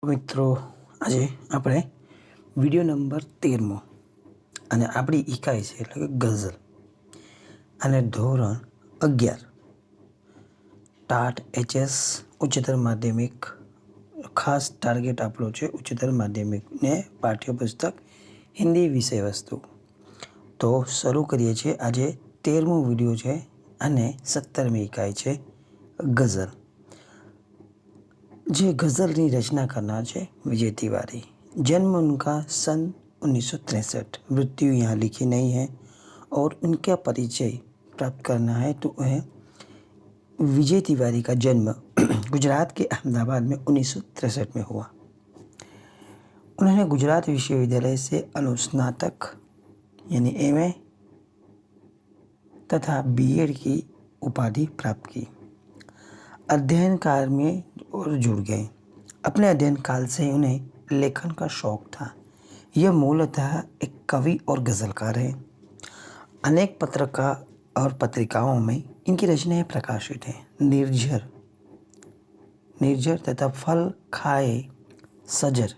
મિત્રો, આજે આપણે વિડીયો નંબર 13મો અને આપણી ઇકાઈ છે એટલે કે ગઝલ અને ધોરણ 11 ટાટ HS ઉચ્ચતર માધ્યમિક ખાસ ટાર્ગેટ આપણો છે ઉચ્ચતર માધ્યમિક ને પાઠ્યપુસ્તક હિન્દી વિષય વસ્તુ. તો શરૂ કરીએ છીએ. આજે 13મો વિડીયો છે અને 17મી ઇકાઈ છે ગઝલ. જે गज़ल की रचना करना है विजय तिवारी. जन्म उनका सन 1963, मृत्यु यहाँ लिखी नहीं है और उनका परिचय प्राप्त करना है तो वह विजय तिवारी का जन्म गुजरात के अहमदाबाद में 1963 में हुआ. उन्होंने गुजरात विश्वविद्यालय से अनुस्नातक यानी MA तथा BEd की उपाधि प्राप्त की. अध्ययन काल में और जुड़ गए. अपने अध्ययन काल से उन्हें लेखन का शौक था. यह मूलतः एक कवि और गज़लकार है. अनेक पत्रकार और पत्रिकाओं में इनकी रचनाएं प्रकाशित हैं. निर्झर तथा फल खाए सजर,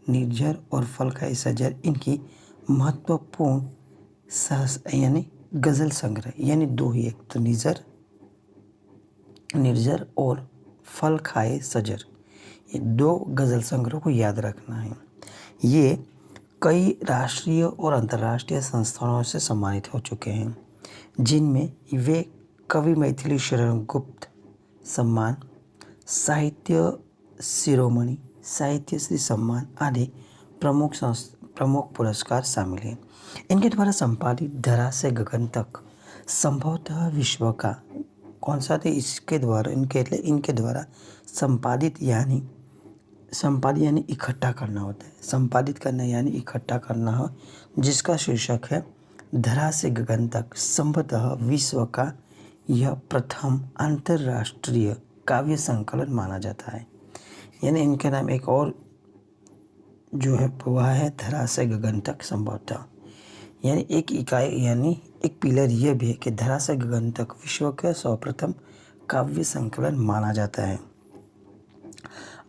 निर्झर और फल खाए सजर इनकी महत्वपूर्ण यानी गज़ल संग्रह, यानी दो ही, एक तो निर्झर और फल खाए सजर, ये दो गज़ल संग्रह को याद रखना है. ये कई राष्ट्रीय और अंतर्राष्ट्रीय संस्थानों से सम्मानित हो चुके हैं, जिनमें वे कवि मैथिली शरण गुप्त सम्मान, साहित्य शिरोमणि, साहित्य श्री सम्मान आदि प्रमुख पुरस्कार शामिल हैं. इनके द्वारा संपादित धरा से गगन तक संभवतः विश्व का कौन सा थे इसके द्वारा इनके द्वारा संपादित यानी इकट्ठा करना होता है. संपादित करना यानी इकट्ठा करना हो, जिसका शीर्षक है धरा से गगन तक, संभवतः विश्व का यह प्रथम अंतर्राष्ट्रीय काव्य संकलन माना जाता है. यानी इनके नाम एक और जो है वह है धरा से गगन तक संभवतः, यानी एक इकाई यानी एक पिलर यह भी है कि धरा से गगन तक विश्व का सर्वप्रथम काव्य संकलन माना जाता है.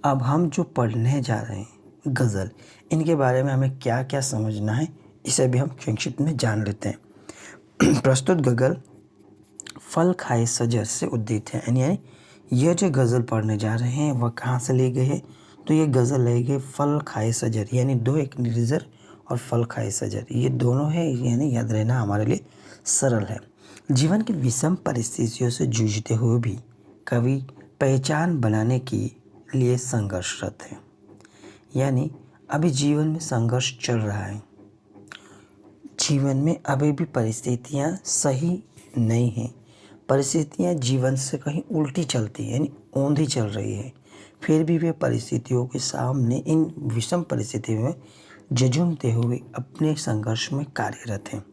अब हम जो पढ़ने जा रहे हैं गज़ल, इनके बारे में हमें क्या क्या समझना है इसे भी हम संक्षिप्त में जान लेते हैं. प्रस्तुत गज़ल फल खाए सजर से उद्धित है. यानी यह जो गज़ल पढ़ने जा रहे हैं वह कहाँ से ली गई है, तो ये गज़ल ली गई फल खाए सजर, यानी दो, एक निर्झर और फल खाए सजर, ये दोनों है, यानी याद रहना हमारे लिए सरल है. जीवन की विषम परिस्थितियों से जूझते हुए भी कवि पहचान बनाने के लिए संघर्षरत है. यानी अभी जीवन में संघर्ष चल रहा है. जीवन में अभी भी परिस्थितियाँ सही नहीं हैं. परिस्थितियाँ जीवन से कहीं उल्टी चलती हैं, यानी औंधी चल रही है. फिर भी वे परिस्थितियों के सामने इन विषम परिस्थितियों में झुंझुनते हुए अपने संघर्ष में कार्यरत हैं.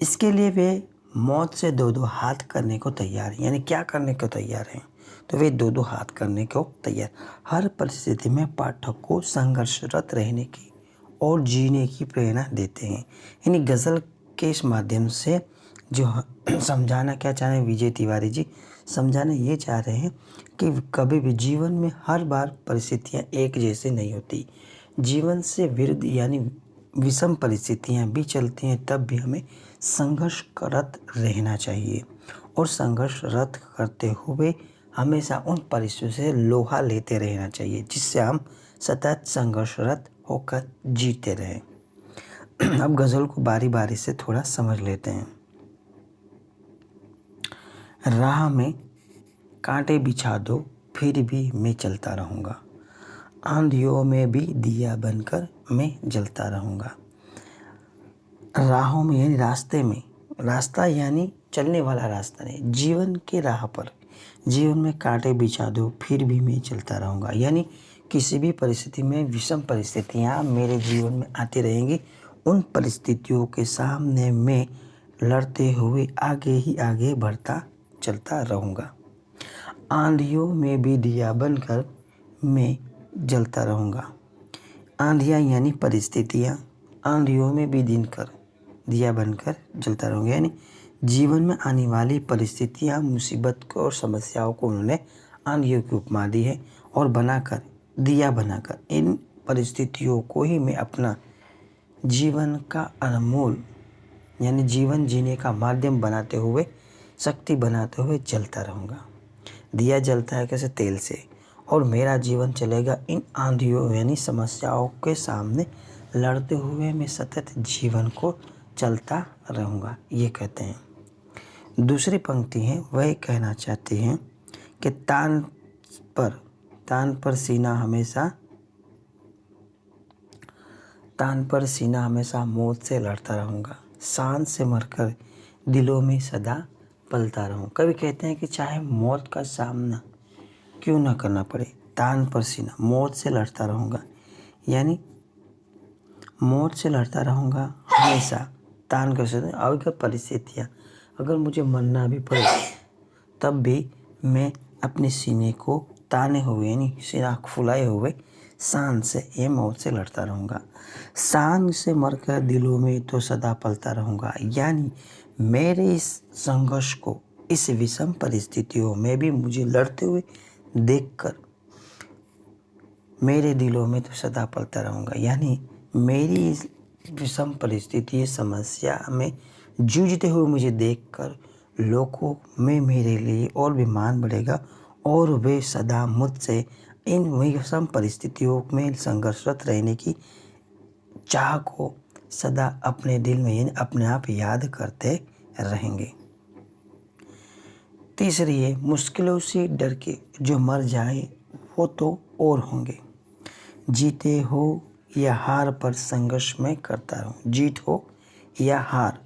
इसके लिए वे मौत से दो हाथ करने को तैयार हैं. यानी क्या करने को तैयार हैं, तो वे दो हाथ करने को तैयार. हर परिस्थिति में पाठक को संघर्षरत रहने की और जीने की प्रेरणा देते हैं. यानी गज़ल के इस माध्यम से जो समझाना क्या चाह रहे हैं विजय तिवारी जी, समझाना ये चाह रहे हैं कि कभी भी जीवन में हर बार परिस्थितियाँ एक जैसी नहीं होती. जीवन से विरुद्ध यानी विषम परिस्थितियाँ भी चलती हैं, तब भी हमें संघर्षरत रहना चाहिए और संघर्षरत करते हुए हमेशा उन परिस्थितियों से लोहा लेते रहना चाहिए, जिससे हम सतत संघर्षरत होकर जीते रहें. अब गज़ल को बारी बारी से थोड़ा समझ लेते हैं. राह में कांटे बिछा दो फिर भी मैं चलता रहूँगा, आंधियों में भी दिया बनकर मैं जलता रहूँगा. राहों में यानी रास्ते में, रास्ता यानी चलने वाला रास्ता नहीं, जीवन के राह पर, जीवन में कांटे बिछा दो फिर भी मैं चलता रहूँगा. यानी किसी भी परिस्थिति में विषम परिस्थितियाँ मेरे जीवन में आती रहेंगी, उन परिस्थितियों के सामने मैं लड़ते हुए आगे ही आगे बढ़ता चलता रहूँगा. आंधियों में भी दिया बनकर मैं जलता रहूँगा. आंधियाँ यानी परिस्थितियाँ, आंधियों में भी दिया बनकर जलता रहूँगा. यानी जीवन में आने वाली परिस्थितियाँ, मुसीबत को और समस्याओं को उन्होंने आंधियों की उपमा दी है और बनाकर दिया बनाकर इन परिस्थितियों को ही मैं अपना जीवन का अनमोल यानी जीवन जीने का माध्यम बनाते हुए, शक्ति बनाते हुए जलता रहूँगा। दिया जलता है कैसे? तेल से। और मेरा जीवन चलेगा इन आंधियों यानी समस्याओं के सामने लड़ते हुए मैं सतत जीवन को चलता रहूँगा, ये कहते हैं। दूसरी पंक्ति है, वह कहना चाहते हैं कि तान पर सीना हमेशा मौत से लड़ता रहूँगा, शान से मरकर दिलों में सदा पलता रहूँ। कभी कहते हैं कि चाहे मौत का सामना क्यों ना करना पड़े, तान पर सीना मौत से लड़ता रहूँगा, यानी मौत से लड़ता रहूँगा हमेशा। तान कर सकते अगर परिस्थितियाँ, अगर मुझे मरना भी पड़े तब भी मैं अपने सीने को ताने हुए यानी सीना फुलाए हुए शान से ये मौत से लड़ता रहूँगा। शान से मरकर दिलों में तो सदा पलता रहूँगा, यानी मेरे इस संघर्ष को, इस विषम परिस्थितियों में भी मुझे लड़ते हुए देखकर मेरे दिलों में तो सदा पलता रहूँगा, यानी मेरी इस विषम परिस्थिति समस्या में जूझते हुए मुझे देखकर लोगों में मेरे लिए और भी मान बढ़ेगा और वे सदा मुझसे इन विषम परिस्थितियों में संघर्षरत रहने की चाह को सदा अपने दिल में यानी अपने आप याद करते रहेंगे। तीसरी है, मुश्किलों से डर के जो मर जाए वो तो और होंगे, जीते हो या हार पर संघर्ष में करता रहूँ। जीत हो या हार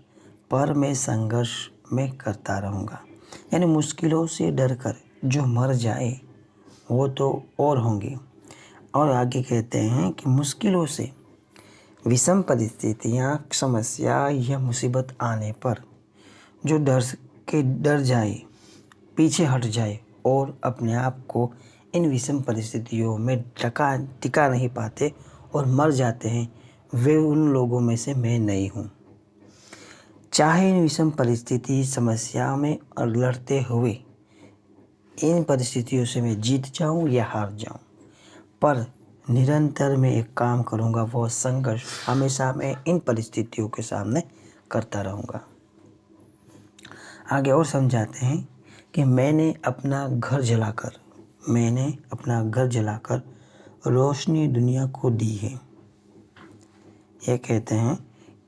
पर मैं संघर्ष में करता रहूँगा, यानी मुश्किलों से डर कर जो मर जाए वो तो और होंगे। और आगे कहते हैं कि मुश्किलों से, विषम परिस्थितियाँ, समस्या या मुसीबत आने पर जो डर जाए, पीछे हट जाए और अपने आप को इन विषम परिस्थितियों में टिका नहीं पाते और मर जाते हैं, वे उन लोगों में से मैं नहीं हूँ। चाहे इन विषम परिस्थिति समस्या में लड़ते हुए इन परिस्थितियों से मैं जीत जाऊँ या हार जाऊँ, पर निरंतर मैं एक काम करूँगा, वो संघर्ष हमेशा मैं इन परिस्थितियों के सामने करता रहूँगा। आगे और समझाते हैं कि मैंने अपना घर जलाकर रोशनी दुनिया को दी है। ये कहते हैं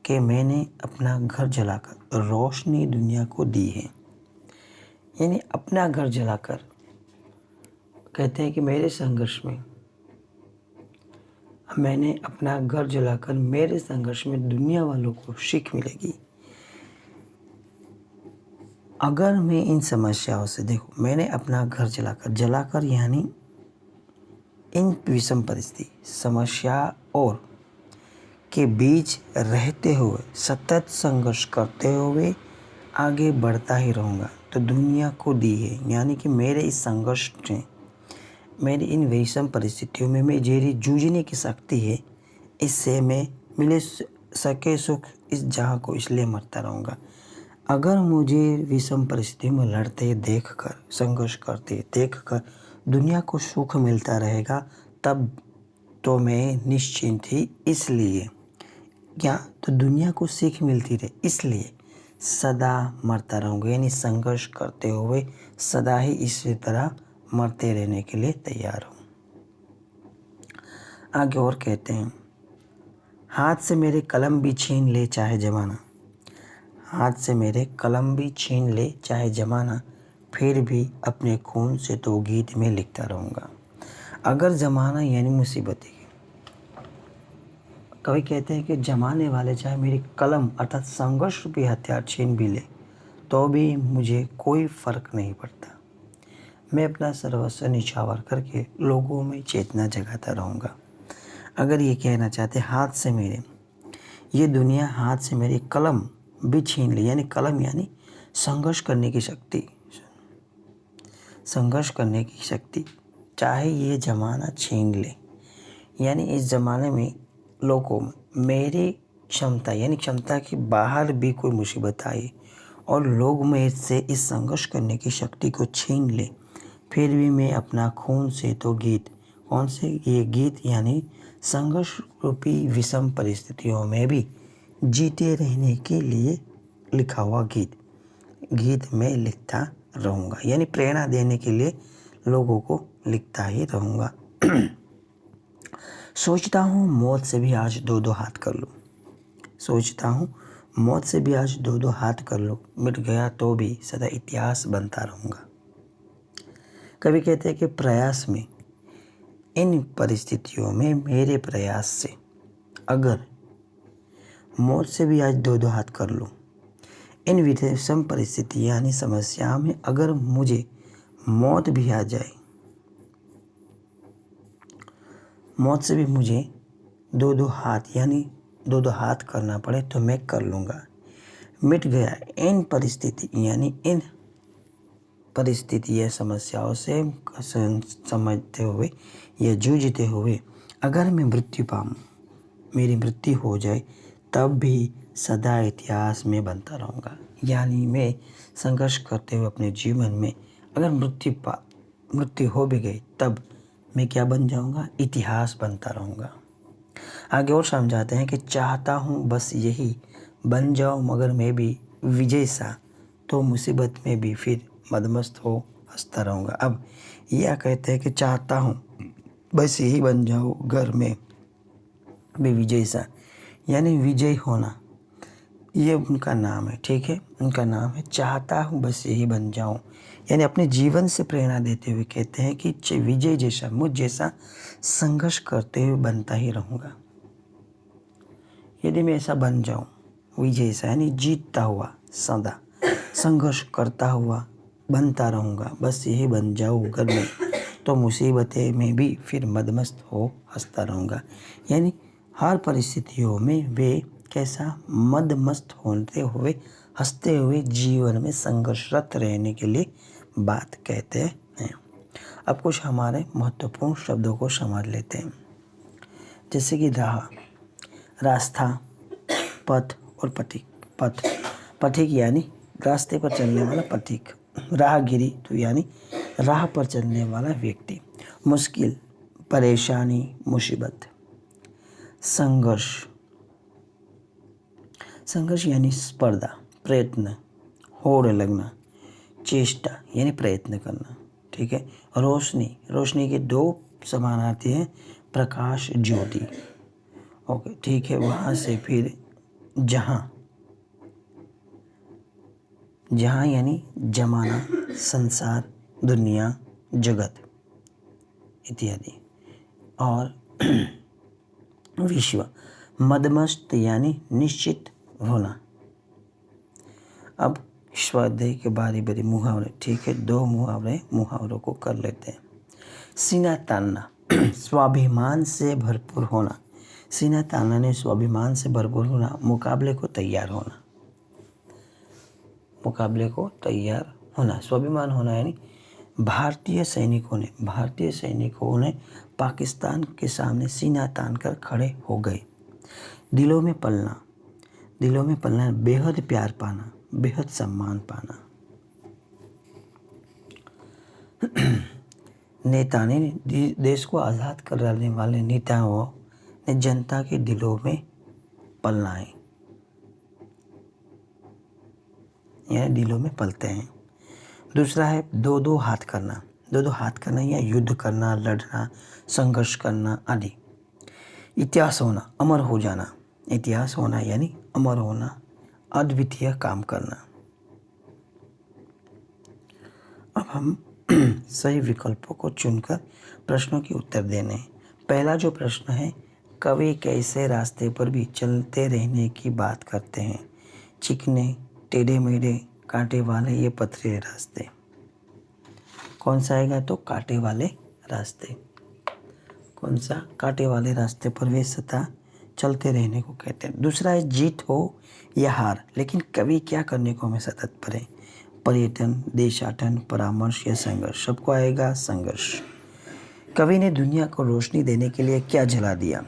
कि मैंने अपना घर जलाकर रोशनी दुनिया को दी है, यानी अपना घर जलाकर कहते हैं कि मेरे संघर्ष में दुनिया वालों को सीख मिलेगी। अगर मैं इन समस्याओं से, देखो मैंने अपना घर जलाकर यानी इन विषम परिस्थिति समस्या और के बीच रहते हुए सतत संघर्ष करते हुए आगे बढ़ता ही रहूँगा, तो दुनिया को दी है, यानी कि मेरे इस संघर्ष में, मेरी इन विषम परिस्थितियों में मेरी जूझने की शक्ति है, इससे मैं मिले सके सुख इस जहाँ को इसलिए मरता रहूँगा। अगर मुझे विषम परिस्थितियों में लड़ते देखकर, संघर्ष करते देखकर दुनिया को सुख मिलता रहेगा, तब तो मैं निश्चिंत ही, इसलिए क्या तो दुनिया को सीख मिलती रहे, इसलिए सदा मरता रहूँगा, यानी संघर्ष करते हुए सदा ही इसी तरह मरते रहने के लिए तैयार हूँ। आगे और कहते हैं, हाथ से मेरे कलम भी छीन ले चाहे ज़माना, हाथ से मेरे कलम भी छीन ले चाहे ज़माना, फिर भी अपने खून से तो गीत में लिखता रहूँगा। अगर ज़माना यानी मुसीबतें, कभी कहते हैं कि जमाने वाले चाहे मेरी कलम अर्थात संघर्ष रूपी हथियार छीन भी ले तो भी मुझे कोई फ़र्क नहीं पड़ता। मैं अपना सर्वस्व निछावर करके लोगों में चेतना जगाता रहूँगा। अगर ये कहना चाहते हाथ से मेरे, ये दुनिया हाथ से मेरी कलम भी छीन ले, यानी कलम यानी संघर्ष करने की शक्ति, चाहे ये ज़माना छीन ले, यानी इस ज़माने में लोगों में मेरी क्षमता यानी क्षमता के बाहर भी कोई मुसीबत आई और लोग में से इस संघर्ष करने की शक्ति को छीन ले, फिर भी मैं अपना खून से तो गीत कौन से? ये गीत यानी संघर्ष रूपी विषम परिस्थितियों में भी जीते रहने के लिए लिखा हुआ गीत में लिखता रहूँगा, यानी प्रेरणा देने के लिए लोगों को लिखता ही रहूँगा। सोचता हूँ मौत से भी आज दो दो हाथ कर लूँ। सोचता हूँ मौत से भी आज दो दो हाथ कर लूँ, मिट गया तो भी सदा इतिहास बनता रहूँगा। कवि कहते हैं कि प्रयास में, इन परिस्थितियों में मेरे प्रयास से अगर मौत से भी आज दो दो हाथ कर लूँ, इन विषम परिस्थिति यानी समस्या में अगर मुझे मौत भी आ जाए, मौत से भी मुझे दो दो हाथ यानी दो दो हाथ करना पड़े तो मैं कर लूँगा। मिट गया इन परिस्थिति यानी इन परिस्थिति या समस्याओं से समझते हुए या जूझते हुए अगर मैं मृत्यु पाऊँ, मेरी मृत्यु हो जाए, तब भी सदा इतिहास में बनता रहूँगा। यानी मैं संघर्ष करते हुए अपने जीवन में अगर मृत्यु हो भी गई, तब मैं क्या बन जाऊँगा? इतिहास बनता रहूँगा। आगे और समझाते हैं कि चाहता हूँ बस यही बन जाऊँ मगर मैं भी विजय सा, तो मुसीबत में भी फिर मदमस्त हो हंसता रहूँगा। अब यह कहते हैं कि चाहता हूँ बस यही बन जाऊँ घर में भी विजय सा, यानी विजय होना, ये उनका नाम है। ठीक है, उनका नाम है चाहता हूँ बस यही बन जाऊँ, यानी अपने जीवन से प्रेरणा देते हुए कहते हैं कि विजय जैसा, मुझ जैसा संघर्ष करते हुए बनता ही रहूँगा। यदि मैं ऐसा बन जाऊँ विजय सा, यानी जीतता हुआ, सदा संघर्ष करता हुआ बनता रहूँगा, बस यही बन जाऊँ घर में, तो मुसीबतें में भी फिर मदमस्त हो हंसता रहूँगा। यानी हर परिस्थितियों में वे कैसा मदमस्त होते हुए हंसते हुए जीवन में संघर्षरत रहने के लिए बात कहते हैं। अब कुछ हमारे महत्वपूर्ण शब्दों को समझ लेते हैं, जैसे कि राह, रास्ता, पथ और पथिक। पथिक यानी रास्ते पर चलने वाला पथिक। राहगीरी तो यानी राह पर चलने वाला व्यक्ति। मुश्किल, परेशानी, मुसीबत। संघर्ष यानी स्पर्धा, प्रयत्न, होड़ लगना, चेष्टा यानी प्रयत्न करना। ठीक है। रोशनी के दो समानार्थी हैं, प्रकाश, ज्योति। ओके, ठीक है। वहाँ से फिर जहाँ यानी जमाना, संसार, दुनिया, जगत इत्यादि। और विश्व, मदमस्त यानी निश्चित होना। अब स्वाध्याय के बारी मुहावरे। ठीक है, दो मुहावरों को कर लेते हैं। सीना तानना, स्वाभिमान से भरपूर होना। सीना तानना ने स्वाभिमान से भरपूर होना, मुकाबले को तैयार होना। स्वाभिमान होना यानी भारतीय सैनिकों ने पाकिस्तान के सामने सीना तानकर खड़े हो गए। दिलों में पलना, बेहद प्यार पाना, बेहद सम्मान पाना। नेता ने देश को आज़ाद कराने वाले नेताओं ने जनता के दिलों में पलना है, यानी दिलों में पलते हैं। दूसरा है दो दो हाथ करना या युद्ध करना, लड़ना, संघर्ष करना आदि। इतिहास होना, अमर हो जाना। इतिहास होना यानी अमर होना, अद्वितीय काम करना। अब हम सही विकल्पों को चुनकर प्रश्नों के उत्तर देने हैं। पहला जो प्रश्न है, कवि कैसे रास्ते पर भी चलते रहने की बात करते हैं? चिकने, टेढ़े मेढ़े, कांटे वाले, ये पथरीले रास्ते। कौन सा आएगा? तो कांटे वाले रास्ते। कौन सा? कांटे वाले रास्ते पर वे सदा चलते रहने को कहते हैं। दूसरा है जीत हो या हार, लेकिन कवि क्या करने को हमेशा तत्पर है? पर्यटन, देशाटन, परामर्श या संघर्ष? सबको आएगा संघर्ष। कवि ने दुनिया को रोशनी देने के लिए क्या जला दिया?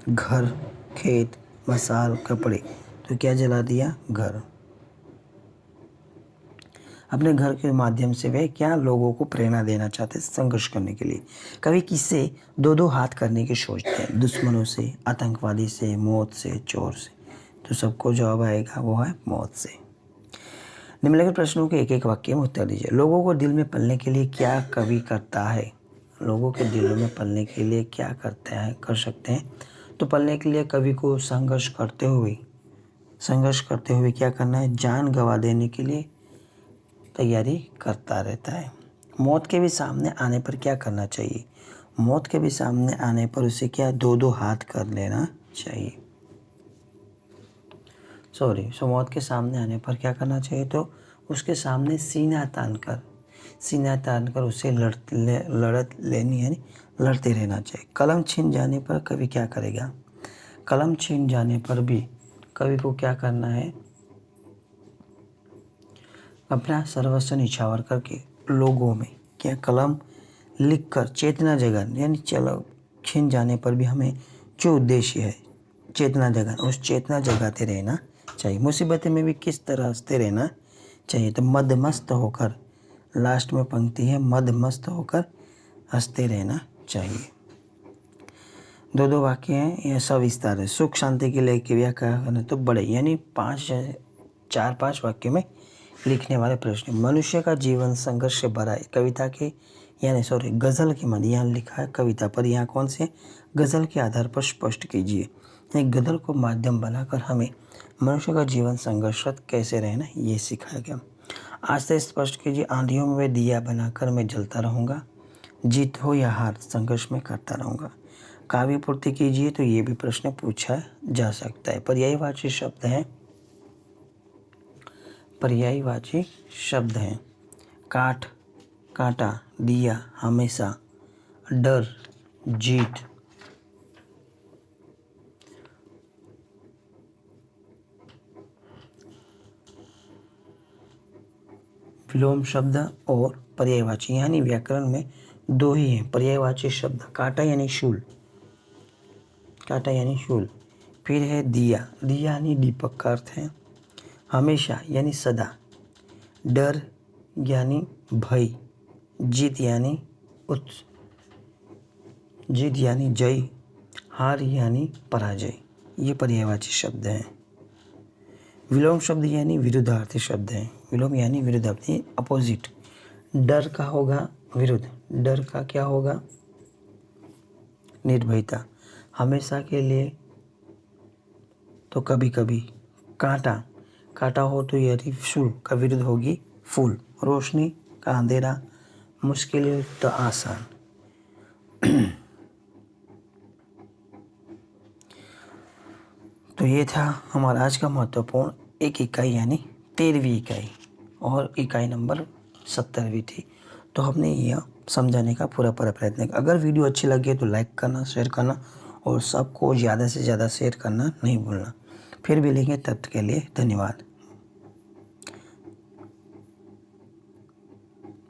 घर, खेत, मसाल, कपड़े। तो क्या जला दिया? घर। अपने घर के माध्यम से वे क्या लोगों को प्रेरणा देना चाहते हैं संघर्ष करने के लिए। कवि किससे दो दो हाथ करने की सोचते हैं? दुश्मनों से, आतंकवादी से, मौत से, चोर से। तो सबको जवाब आएगा वो है मौत से। निम्नलिखित प्रश्नों के एक एक वाक्य में उत्तर दीजिए। लोगों को दिल में पलने के लिए क्या कवि करता है? लोगों के दिलों में पलने के लिए क्या करते हैं, कर सकते हैं? तो पलने के लिए कवि को संघर्ष करते हुए क्या करना है? जान गंवा देने के लिए तैयारी करता रहता है। मौत के भी सामने आने पर क्या करना चाहिए? मौत के भी सामने आने पर उसे क्या दो दो हाथ कर लेना चाहिए। मौत के सामने आने पर क्या करना चाहिए? तो उसके सामने सीना तान कर उसे लड़ते रहना चाहिए। कलम छिन जाने पर कवि क्या करेगा? कलम छिन जाने पर भी कवि को क्या करना है? अपना सर्वस्व निछावर करके लोगों में क्या कलम लिखकर चेतना जगाने, यानी चलो छिन जाने पर भी हमें जो उद्देश्य है चेतना जगाना, उस चेतना जगाते रहना चाहिए। मुसीबतें में भी किस तरह हंसते रहना चाहिए? तो मदमस्त होकर, लास्ट में पंक्ति है, मदमस्त होकर हंसते रहना चाहिए। दो दो वाक्य हैं, यह सविस्तार है। सुख शांति के लिए क्या करना? तो बड़े, यानी 4-5 वाक्य में लिखने वाले प्रश्न। मनुष्य का जीवन संघर्ष से भरा है। कविता के गज़ल के मध्य यहाँ लिखा है कविता पर, यहाँ कौन से गज़ल के आधार पर स्पष्ट कीजिए। एक गज़ल को माध्यम बनाकर हमें मनुष्य का जीवन संघर्षरत कैसे रहना ये सिखाया गया। आज से स्पष्ट कीजिए। आंधियों में दिया बनाकर मैं जलता रहूँगा, जीत हो या हार संघर्ष में करता रहूँगा। काव्य पूर्ति कीजिए। तो ये भी प्रश्न पूछा जा सकता है। पर्यायवाची शब्द हैं काट, कांटा, दिया, हमेशा, डर, जीत। विलोम शब्द और पर्यायवाची, यानी व्याकरण में दो ही हैं पर्यायवाची शब्द। कांटा यानी शूल, फिर है दिया, यानी दीपक का अर्थ है। हमेशा यानी सदा, डर यानी भय, जीत यानी जय, हार यानी पराजय। ये पर्यायवाची शब्द हैं। विलोम शब्द यानी विरुद्धार्थी शब्द हैं। विलोम यानी विरुद्धार्थी, अपोजिट। डर का होगा विरुद्ध, डर का क्या होगा? निर्भयता। हमेशा के लिए तो कभी कभी। कांटा हो तो यदि शूल का विरुद्ध होगी फूल। रोशनी का अंधेरा, मुश्किल तो आसान। तो ये था हमारा आज का महत्वपूर्ण एक इकाई, यानी 13वीं इकाई, और इकाई नंबर 70वीं थी। तो हमने यह समझाने का पूरा प्रयत्न किया। अगर वीडियो अच्छी लगी तो लाइक करना, शेयर करना और सबको ज़्यादा से ज़्यादा शेयर करना नहीं भूलना। फिर मिलेंगे, तब तक के लिए धन्यवाद।